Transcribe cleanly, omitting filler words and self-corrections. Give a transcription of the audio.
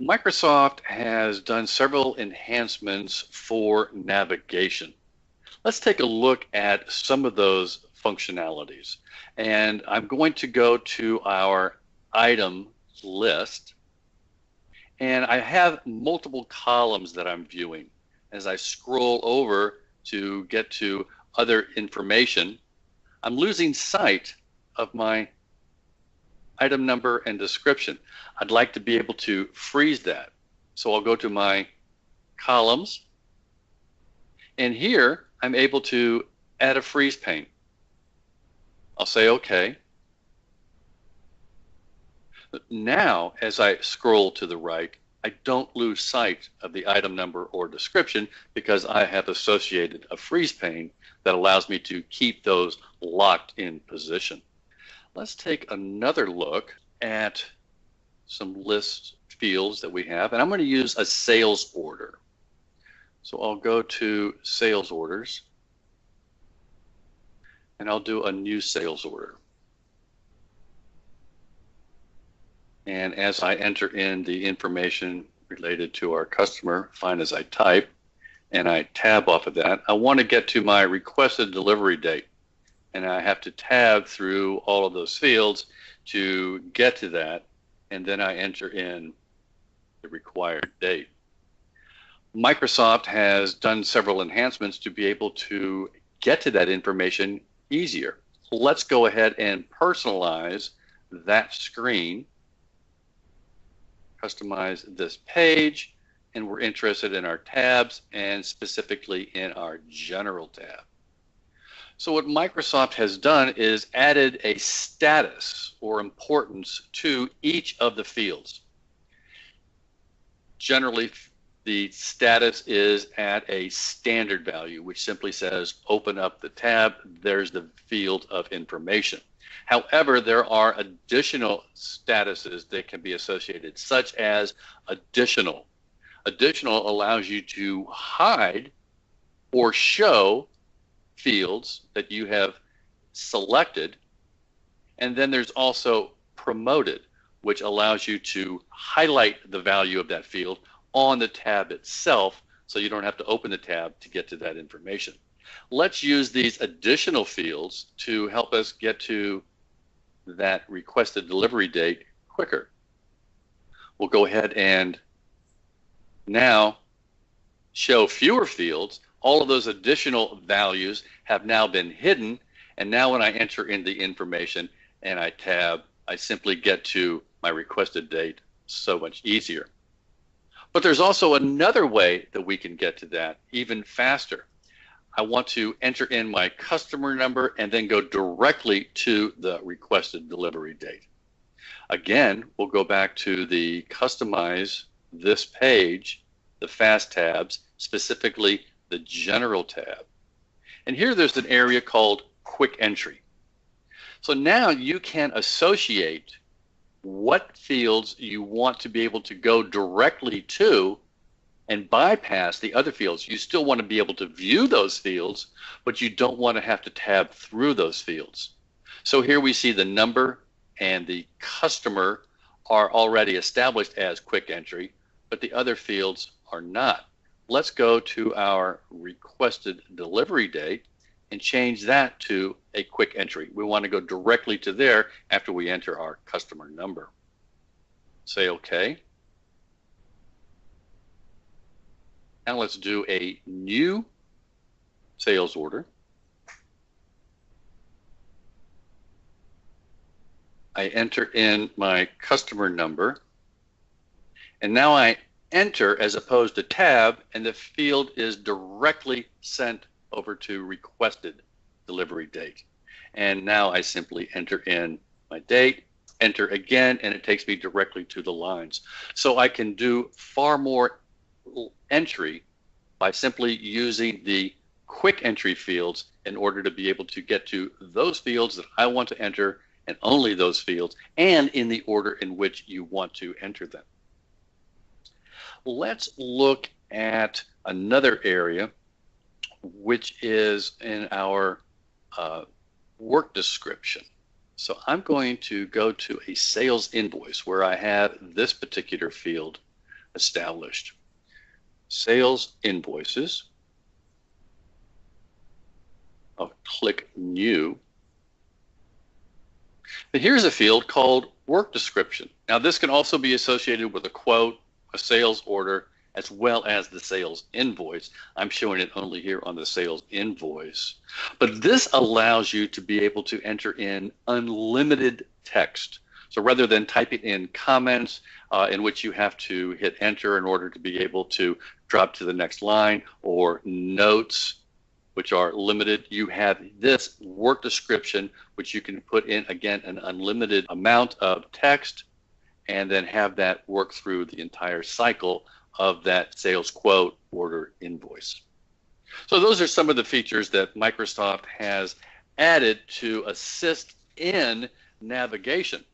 Microsoft has done several enhancements for navigation. Let's take a look at some of those functionalities. And I'm going to go to our item list. And I have multiple columns that I'm viewing. As I scroll over to get to other information, I'm losing sight of my item number and description. I'd like to be able to freeze that. So I'll go to my columns, and here I'm able to add a freeze pane. I'll say OK. Now, as I scroll to the right, I don't lose sight of the item number or description because I have associated a freeze pane that allows me to keep those locked in position. Let's take another look at some list fields that we have, and I'm going to use a sales order. So I'll go to sales orders, and I'll do a new sales order. And as I enter in the information related to our customer, find as I type, and I tab off of that, I want to get to my requested delivery date. And I have to tab through all of those fields to get to that, and then I enter in the required date. Microsoft has done several enhancements to be able to get to that information easier. Let's go ahead and personalize that screen, customize this page, and we're interested in our tabs and specifically in our general tab. So what Microsoft has done is added a status or importance to each of the fields. Generally, the status is at a standard value, which simply says open up the tab, there's the field of information. However, there are additional statuses that can be associated, such as additional. Additional allows you to hide or show fields that you have selected, and then there's also promoted, which allows you to highlight the value of that field on the tab itself so you don't have to open the tab to get to that information. Let's use these additional fields to help us get to that requested delivery date quicker. We'll go ahead and now show fewer fields. All of those additional values have now been hidden, and now when I enter in the information and I tab, I simply get to my requested date so much easier. But there's also another way that we can get to that even faster. I want to enter in my customer number and then go directly to the requested delivery date. Again, we'll go back to the customize this page, the fast tabs, specifically the general tab. And here there's an area called quick entry. So now you can associate what fields you want to be able to go directly to and bypass the other fields. You still want to be able to view those fields, but you don't want to have to tab through those fields. So here we see the number and the customer are already established as quick entry, but the other fields are not. Let's go to our requested delivery date and change that to a quick entry. We want to go directly to there after we enter our customer number. Say OK. Now let's do a new sales order. I enter in my customer number, and now I enter as opposed to tab, and the field is directly sent over to requested delivery date. And now I simply enter in my date, enter again, and it takes me directly to the lines. So I can do far more entry by simply using the quick entry fields in order to be able to get to those fields that I want to enter, and only those fields, and in the order in which you want to enter them. Let's look at another area, which is in our work description. So I'm going to go to a sales invoice where I have this particular field established. Sales invoices. I'll click New. And here's a field called Work Description. Now this can also be associated with a quote, a sales order, as well as the sales invoice. I'm showing it only here on the sales invoice. But this allows you to be able to enter in unlimited text. So rather than typing in comments in which you have to hit enter in order to be able to drop to the next line, or notes which are limited, you have this work description which you can put in, again, an unlimited amount of text, and then have that work through the entire cycle of that sales quote, order, invoice. So those are some of the features that Microsoft has added to assist in navigation.